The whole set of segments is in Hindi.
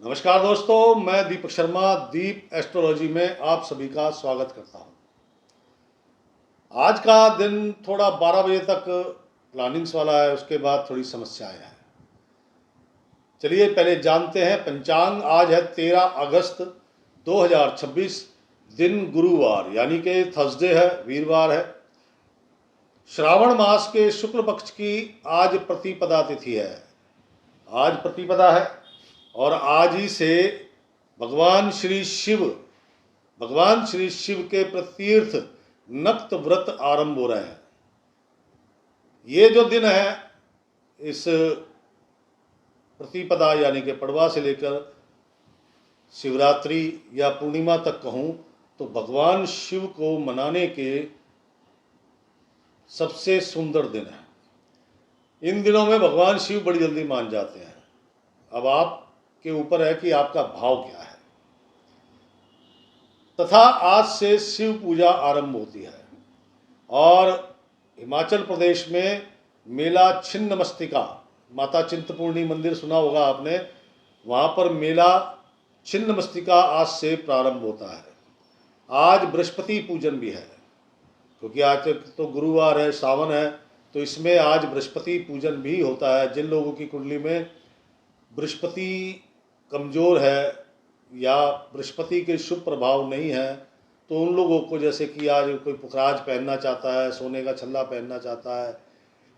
नमस्कार दोस्तों, मैं दीपक शर्मा दीप एस्ट्रोलॉजी में आप सभी का स्वागत करता हूं। आज का दिन थोड़ा 12 बजे तक प्लानिंग्स वाला है, उसके बाद थोड़ी समस्याएं हैं। चलिए पहले जानते हैं पंचांग। आज है 13 अगस्त 2026, दिन गुरुवार यानी कि थर्सडे है, वीरवार है। श्रावण मास के शुक्ल पक्ष की आज प्रतिपदा तिथि है। आज प्रतिपदा है और आज ही से भगवान श्री शिव के प्रतीर्थ नक्त व्रत आरंभ हो रहे हैं। ये जो दिन है, इस प्रतिपदा यानी कि पड़वा से लेकर शिवरात्रि या पूर्णिमा तक कहूँ तो भगवान शिव को मनाने के सबसे सुंदर दिन है। इन दिनों में भगवान शिव बड़ी जल्दी मान जाते हैं। अब आपके ऊपर है कि आपका भाव क्या है। तथा आज से शिव पूजा आरंभ होती है और हिमाचल प्रदेश में मेला छिन्नमस्तिका, माता चिंतपूर्णी मंदिर सुना होगा आपने, वहाँ पर मेला छिन्नमस्तिका आज से प्रारंभ होता है। आज बृहस्पति पूजन भी है, क्योंकि आज तो गुरुवार है, सावन है, तो इसमें आज बृहस्पति पूजन भी होता है। जिन लोगों की कुंडली में बृहस्पति कमज़ोर है या बृहस्पति के शुभ प्रभाव नहीं है, तो उन लोगों को, जैसे कि आज कोई पुखराज पहनना चाहता है, सोने का छल्ला पहनना चाहता है,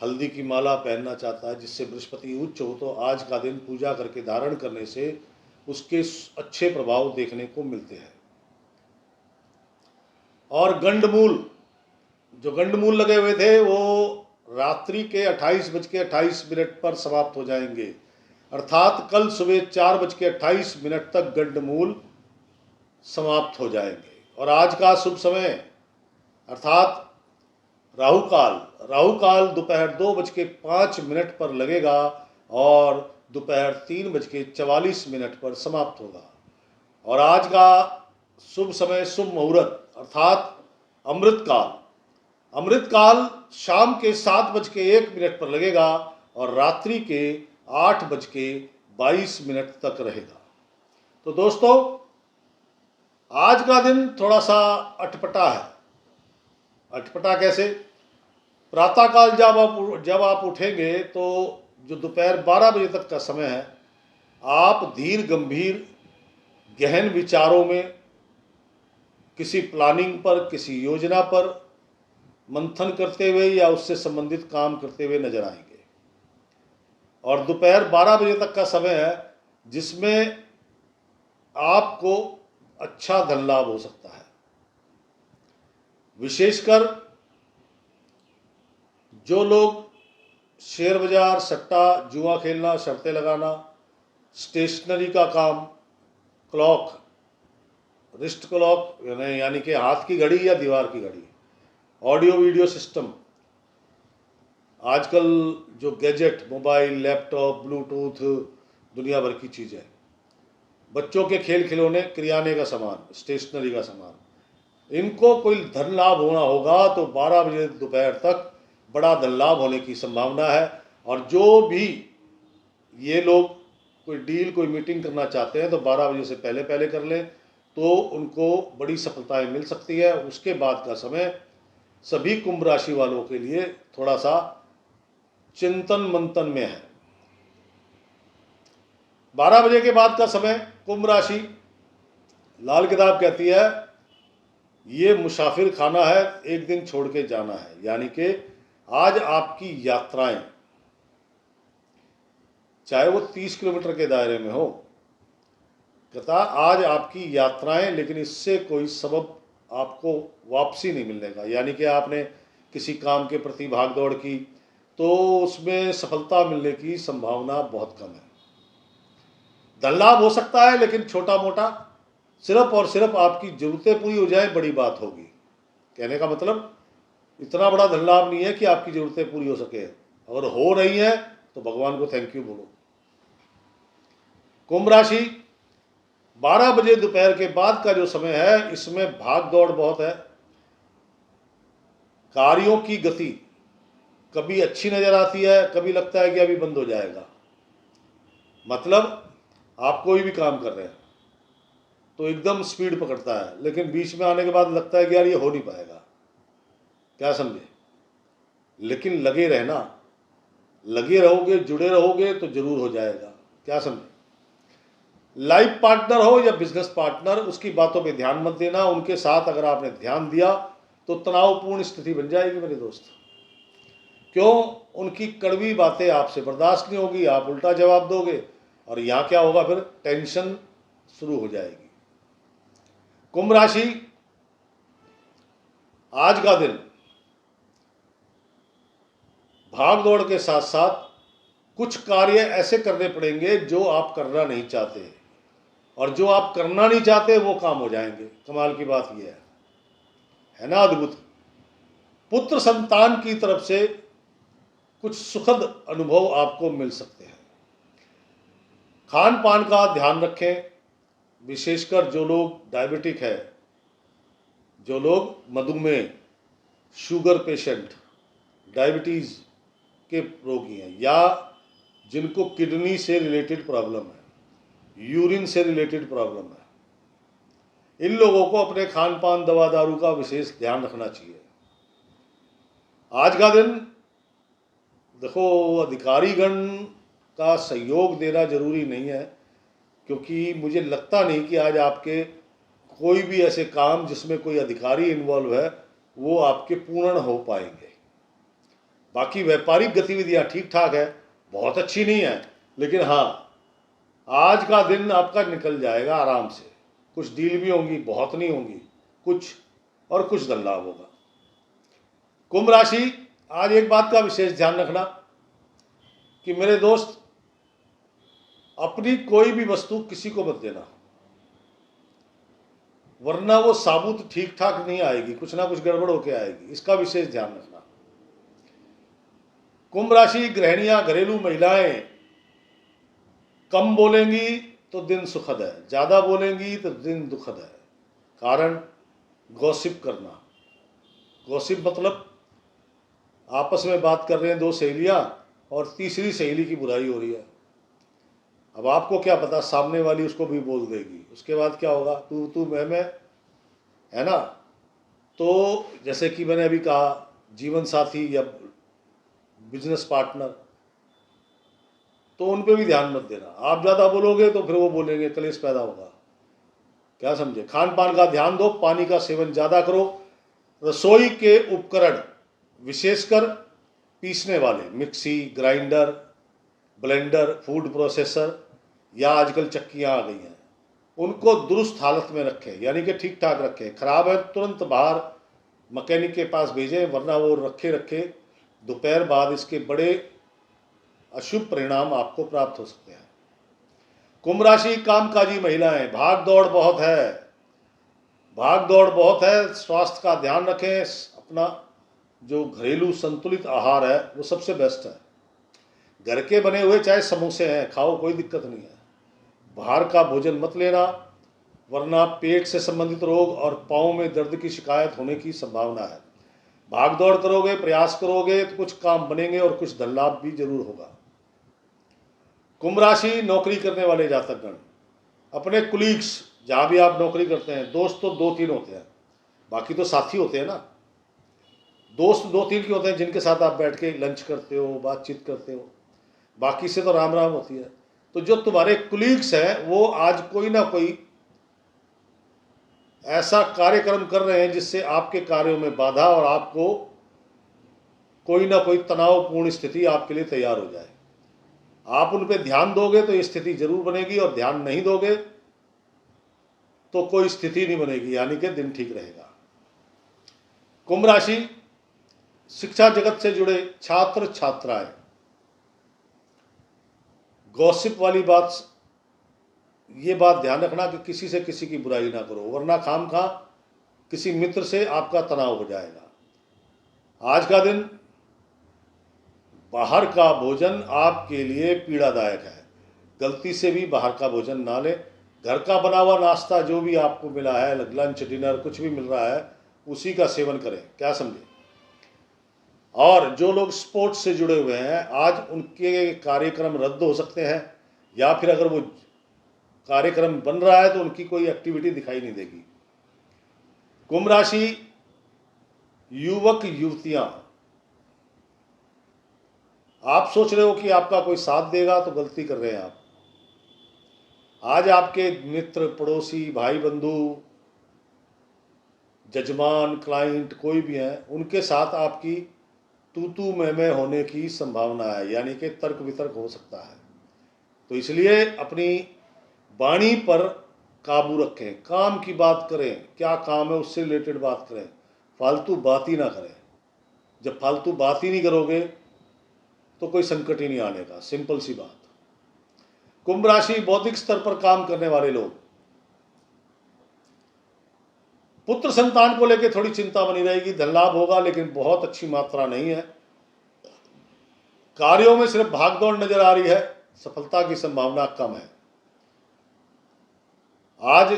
हल्दी की माला पहनना चाहता है, जिससे बृहस्पति उच्च हो, तो आज का दिन पूजा करके धारण करने से उसके अच्छे प्रभाव देखने को मिलते हैं। और गंडमूल, जो गंडमूल लगे हुए थे वो रात्रि के 28:28 पर समाप्त हो जाएंगे, अर्थात कल सुबह 4:28 तक गंडमूल समाप्त हो जाएंगे। और आज का शुभ समय अर्थात राहु काल दोपहर 2:05 पर लगेगा और दोपहर 3:44 पर समाप्त होगा। और आज का शुभ समय, शुभ मुहूर्त अर्थात अमृतकाल शाम के 7:01 पर लगेगा और रात्रि के 8:22 तक रहेगा। तो दोस्तों, आज का दिन थोड़ा सा अटपटा है। अटपटा कैसे? प्रातःकाल जब आप उठेंगे तो जो दोपहर 12 बजे तक का समय है, आप धीर गंभीर गहन विचारों में, किसी प्लानिंग पर, किसी योजना पर मंथन करते हुए या उससे संबंधित काम करते हुए नजर आएंगे। और दोपहर 12 बजे तक का समय है जिसमें आपको अच्छा धन लाभ हो सकता है। विशेषकर जो लोग शेयर बाजार, सट्टा, जुआ खेलना, शर्तें लगाना, स्टेशनरी का काम, क्लॉक, रिस्ट क्लॉक यानी कि हाथ की घड़ी या दीवार की घड़ी, ऑडियो वीडियो सिस्टम, आजकल जो गैजेट, मोबाइल, लैपटॉप, ब्लूटूथ, दुनिया भर की चीज़ें, बच्चों के खेल खिलौने, किराने का सामान, स्टेशनरी का सामान, इनको कोई धन लाभ होना होगा तो 12 बजे दोपहर तक बड़ा धन लाभ होने की संभावना है। और जो भी ये लोग कोई डील, कोई मीटिंग करना चाहते हैं तो 12 बजे से पहले पहले कर लें तो उनको बड़ी सफलताएं मिल सकती है। उसके बाद का समय सभी कुंभ राशि वालों के लिए थोड़ा सा चिंतन मंथन में है। 12 बजे के बाद का समय कुंभ राशि, लाल किताब कहती है ये मुसाफिर खाना है, एक दिन छोड़ के जाना है। यानी कि आज आपकी यात्राएं, चाहे वो 30 किलोमीटर के दायरे में हो, कहता आज आपकी यात्राएं, लेकिन इससे कोई सबब आपको वापसी नहीं मिलने का। यानी कि आपने किसी काम के प्रति भाग दौड़ की तो उसमें सफलता मिलने की संभावना बहुत कम है। धन लाभ हो सकता है, लेकिन छोटा मोटा, सिर्फ और सिर्फ आपकी जरूरतें पूरी हो जाए बड़ी बात होगी। कहने का मतलब इतना बड़ा धन लाभ नहीं है कि आपकी जरूरतें पूरी हो सके। अगर हो रही है तो भगवान को थैंक यू बोलो। कुंभ राशि, 12 बजे दोपहर के बाद का जो समय है, इसमें भाग दौड़ बहुत है। कार्यों की गति कभी अच्छी नजर आती है, कभी लगता है कि अभी बंद हो जाएगा। मतलब आप कोई भी काम कर रहे हैं तो एकदम स्पीड पकड़ता है, लेकिन बीच में आने के बाद लगता है कि यार ये हो नहीं पाएगा, क्या समझे। लेकिन लगे रहना, लगे रहोगे, जुड़े रहोगे तो जरूर हो जाएगा, क्या समझे। लाइफ पार्टनर हो या बिजनेस पार्टनर, उसकी बातों पे ध्यान मत देना। उनके साथ अगर आपने ध्यान दिया तो तनावपूर्ण स्थिति बन जाएगी मेरे दोस्त। क्यों? उनकी कड़वी बातें आपसे बर्दाश्त नहीं होगी, आप उल्टा जवाब दोगे और यहाँ क्या होगा, फिर टेंशन शुरू हो जाएगी। कुंभ राशि, आज का दिन भाग दौड़ के साथ साथ कुछ कार्य ऐसे करने पड़ेंगे जो आप करना नहीं चाहते, और जो आप करना नहीं चाहते वो काम हो जाएंगे। कमाल की बात यह है ना, अद्भुत। पुत्र संतान की तरफ से कुछ सुखद अनुभव आपको मिल सकते हैं। खान पान का ध्यान रखें, विशेषकर जो लोग डायबिटिक है, जो लोग मधुमेह, शुगर पेशेंट, डायबिटीज़ के रोगी हैं, या जिनको किडनी से रिलेटेड प्रॉब्लम है, यूरिन से रिलेटेड प्रॉब्लम है, इन लोगों को अपने खान पान, दवा दारू का विशेष ध्यान रखना चाहिए। आज का दिन देखो, अधिकारीगण का सहयोग देना जरूरी नहीं है, क्योंकि मुझे लगता नहीं कि आज आपके कोई भी ऐसे काम जिसमें कोई अधिकारी इन्वॉल्व है वो आपके पूर्ण हो पाएंगे। बाकी व्यापारिक गतिविधियां ठीक ठाक है, बहुत अच्छी नहीं है, लेकिन हाँ, आज का दिन आपका निकल जाएगा आराम से। कुछ डील भी होंगी, बहुत नहीं होंगी कुछ, और कुछ धन लाभ होगा। कुंभ राशि, आज एक बात का विशेष ध्यान रखना कि मेरे दोस्त, अपनी कोई भी वस्तु किसी को मत देना, वरना वो साबुत ठीक ठाक नहीं आएगी, कुछ ना कुछ गड़बड़ होकर आएगी, इसका विशेष ध्यान रखना। कुंभ राशि गृहिणियां, घरेलू महिलाएं कम बोलेंगी तो दिन सुखद है, ज्यादा बोलेंगी तो दिन दुखद है। कारण गॉसिप करना। गॉसिप मतलब आपस में बात कर रहे हैं दो सहेलियां और तीसरी सहेली की बुराई हो रही है। अब आपको क्या पता, सामने वाली उसको भी बोल देगी, उसके बाद क्या होगा, तू तू मैं, है ना। तो जैसे कि मैंने अभी कहा, जीवन साथी या बिजनेस पार्टनर, तो उन पे भी ध्यान मत देना। आप ज़्यादा बोलोगे तो फिर वो बोलेंगे, कलेश पैदा होगा, क्या समझे। खान पान का ध्यान दो, पानी का सेवन ज़्यादा करो। रसोई के उपकरण, विशेषकर पीसने वाले, mixie, grinder, blender, food processor, या आजकल चक्कियाँ आ गई हैं, उनको दुरुस्त हालत में रखें, यानी कि ठीक ठाक रखें। खराब है तुरंत बाहर मैकेनिक के पास भेजें, वरना वो रखे रखे दोपहर बाद इसके बड़े अशुभ परिणाम आपको प्राप्त हो सकते हैं। कुंभ राशि कामकाजी महिलाएं, भाग दौड़ बहुत है, भाग दौड़ बहुत है। स्वास्थ्य का ध्यान रखें। अपना जो घरेलू संतुलित आहार है वो सबसे बेस्ट है। घर के बने हुए चाहे समोसे हैं, खाओ, कोई दिक्कत नहीं है। बाहर का भोजन मत लेना, वरना पेट से संबंधित रोग और पाँव में दर्द की शिकायत होने की संभावना है। भाग दौड़ करोगे, प्रयास करोगे तो कुछ काम बनेंगे और कुछ धन लाभ भी जरूर होगा। कुंभ राशि नौकरी करने वाले जातकगण, अपने कुलीग्स, जहाँ भी आप नौकरी करते हैं, दोस्त तो 2-3 होते हैं, बाकी तो साथी होते हैं ना। दोस्त 2-3 के होते हैं जिनके साथ आप बैठ के लंच करते हो, बातचीत करते हो, बाकी से तो राम राम होती है। तो जो तुम्हारे कुलीग्स हैं वो आज कोई ना कोई ऐसा कार्यक्रम कर रहे हैं जिससे आपके कार्यों में बाधा और आपको कोई ना कोई तनावपूर्ण स्थिति आपके लिए तैयार हो जाए। आप उन पर ध्यान दोगे तो ये स्थिति जरूर बनेगी, और ध्यान नहीं दोगे तो कोई स्थिति नहीं बनेगी, यानी कि दिन ठीक रहेगा। कुंभ राशि शिक्षा जगत से जुड़े छात्र छात्राएं, गॉसिप वाली बात, ये बात ध्यान रखना कि किसी से किसी की बुराई ना करो, वरना खामखा किसी मित्र से आपका तनाव हो जाएगा। आज का दिन बाहर का भोजन आपके लिए पीड़ादायक है, गलती से भी बाहर का भोजन ना लें। घर का बना हुआ नाश्ता जो भी आपको मिला है, लंच डिनर कुछ भी मिल रहा है, उसी का सेवन करें, क्या समझे। और जो लोग स्पोर्ट्स से जुड़े हुए हैं, आज उनके कार्यक्रम रद्द हो सकते हैं, या फिर अगर वो कार्यक्रम बन रहा है तो उनकी कोई एक्टिविटी दिखाई नहीं देगी। कुंभ राशि युवक युवतियां, आप सोच रहे हो कि आपका कोई साथ देगा तो गलती कर रहे हैं आप। आज आपके मित्र, पड़ोसी, भाई बंधु, जजमान, क्लाइंट कोई भी हैं, उनके साथ आपकी तू मैं होने की संभावना है, यानी कि तर्क वितर्क हो सकता है। तो इसलिए अपनी वाणी पर काबू रखें, काम की बात करें, क्या काम है उससे रिलेटेड बात करें, फालतू बात ही ना करें। जब फालतू बात ही नहीं करोगे तो कोई संकट ही नहीं आने का, सिंपल सी बात। कुंभ राशि बौद्धिक स्तर पर काम करने वाले लोग, पुत्र संतान को लेकर थोड़ी चिंता बनी रहेगी। धन लाभ होगा लेकिन बहुत अच्छी मात्रा नहीं है। कार्यों में सिर्फ भागदौड़ नजर आ रही है, सफलता की संभावना कम है। आज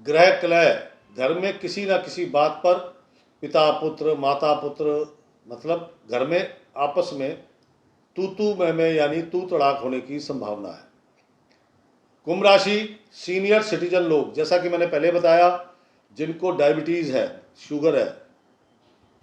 ग्रह कलह, घर में किसी ना किसी बात पर पिता पुत्र, माता पुत्र, मतलब घर में आपस में तू मैं यानी तू तड़ाक होने की संभावना है। कुंभ राशि सीनियर सिटीजन लोग, जैसा कि मैंने पहले बताया, जिनको डायबिटीज़ है, शुगर है,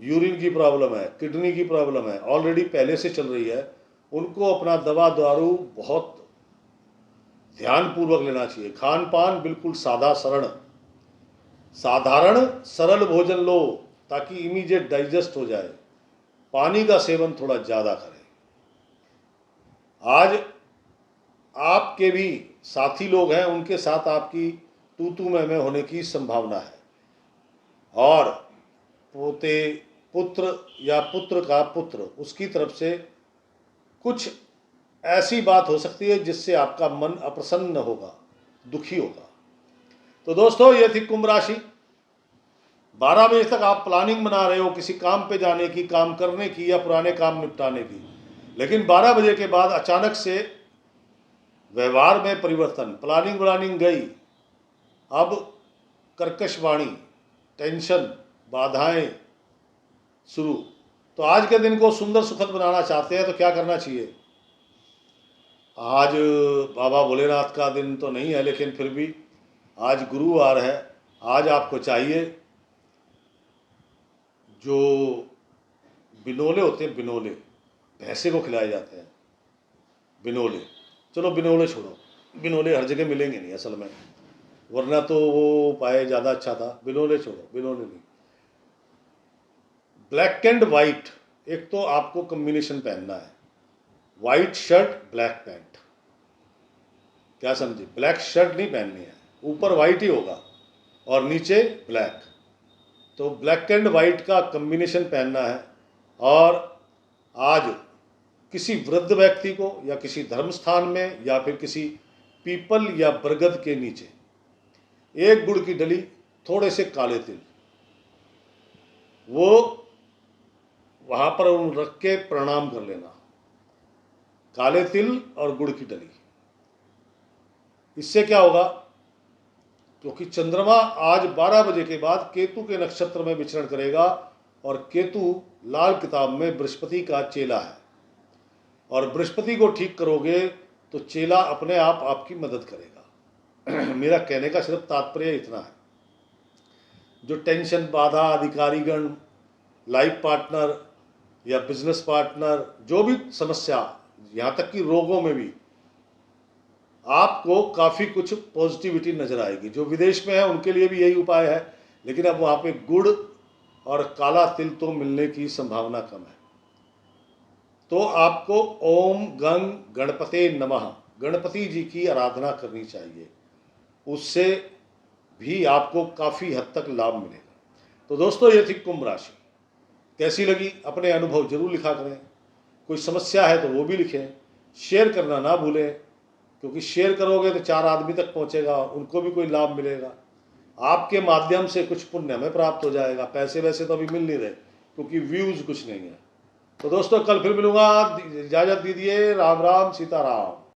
यूरिन की प्रॉब्लम है, किडनी की प्रॉब्लम है, ऑलरेडी पहले से चल रही है, उनको अपना दवा दारू बहुत ध्यानपूर्वक लेना चाहिए। खान पान बिल्कुल साधारण सरल भोजन लो ताकि इमीडिएट डाइजेस्ट हो जाए। पानी का सेवन थोड़ा ज़्यादा करें। आज आपके भी साथी लोग हैं, उनके साथ आपकी तू मैं होने की संभावना है। और पुत्र या पुत्र का पुत्र, उसकी तरफ से कुछ ऐसी बात हो सकती है जिससे आपका मन अप्रसन्न होगा, दुखी होगा। तो दोस्तों, ये थी कुंभ राशि। 12 बजे तक आप प्लानिंग बना रहे हो किसी काम पे जाने की, काम करने की या पुराने काम निपटाने की, लेकिन 12 बजे के बाद अचानक से व्यवहार में परिवर्तन, प्लानिंग गई, अब कर्कश वाणी, टेंशन, बाधाएं शुरू। तो आज के दिन को सुंदर सुखद बनाना चाहते हैं तो क्या करना चाहिए? आज बाबा भोलेनाथ का दिन तो नहीं है, लेकिन फिर भी आज गुरुवार है। आज आपको चाहिए, जो बिनोले होते हैं, बिनोले भैंसे को खिलाए जाते हैं, बिनोले, चलो बिनोले छोड़ो, बिनोले हर जगह मिलेंगे नहीं असल में, वरना तो वो उपाय ज़्यादा अच्छा था। बिनोले छोड़ो, बिनोले नहीं, ब्लैक एंड वाइट, एक तो आपको कॉम्बिनेशन पहनना है, वाइट शर्ट ब्लैक पैंट। क्या समझे? ब्लैक शर्ट नहीं पहननी है, ऊपर वाइट ही होगा और नीचे ब्लैक। तो ब्लैक एंड वाइट का कॉम्बिनेशन पहनना है। और आज किसी वृद्ध व्यक्ति को या किसी धर्म स्थान में या फिर किसी पीपल या बरगद के नीचे एक गुड़ की डली, थोड़े से काले तिल, वो वहाँ पर रख के प्रणाम कर लेना। काले तिल और गुड़ की डली, इससे क्या होगा? क्योंकि चंद्रमा आज 12 बजे के बाद केतु के नक्षत्र में विचरण करेगा और केतु लाल किताब में बृहस्पति का चेला है, और बृहस्पति को ठीक करोगे तो चेला अपने आप आपकी मदद करेगा। मेरा कहने का सिर्फ तात्पर्य इतना है, जो टेंशन, बाधा, अधिकारीगण, लाइफ पार्टनर या बिजनेस पार्टनर, जो भी समस्या, यहाँ तक कि रोगों में भी आपको काफ़ी कुछ पॉजिटिविटी नज़र आएगी। जो विदेश में है उनके लिए भी यही उपाय है, लेकिन अब वहाँ पे गुड़ और काला तिल तो मिलने की संभावना कम है। तो आपको ओम गंग गणपते नमः, गणपति जी की आराधना करनी चाहिए, उससे भी आपको काफ़ी हद तक लाभ मिलेगा। तो दोस्तों, ये थी कुंभ राशि। कैसी लगी अपने अनुभव जरूर लिखा करें। कोई समस्या है तो वो भी लिखें। शेयर करना ना भूलें, क्योंकि शेयर करोगे तो 4 आदमी तक पहुंचेगा, उनको भी कोई लाभ मिलेगा, आपके माध्यम से कुछ पुण्य हमें प्राप्त हो जाएगा। पैसे वैसे तो अभी मिल नहीं रहे क्योंकि व्यूज़ कुछ नहीं है। तो दोस्तों, कल फिर मिलूंगा, इजाज़त दीजिए। राम राम, सीताराम।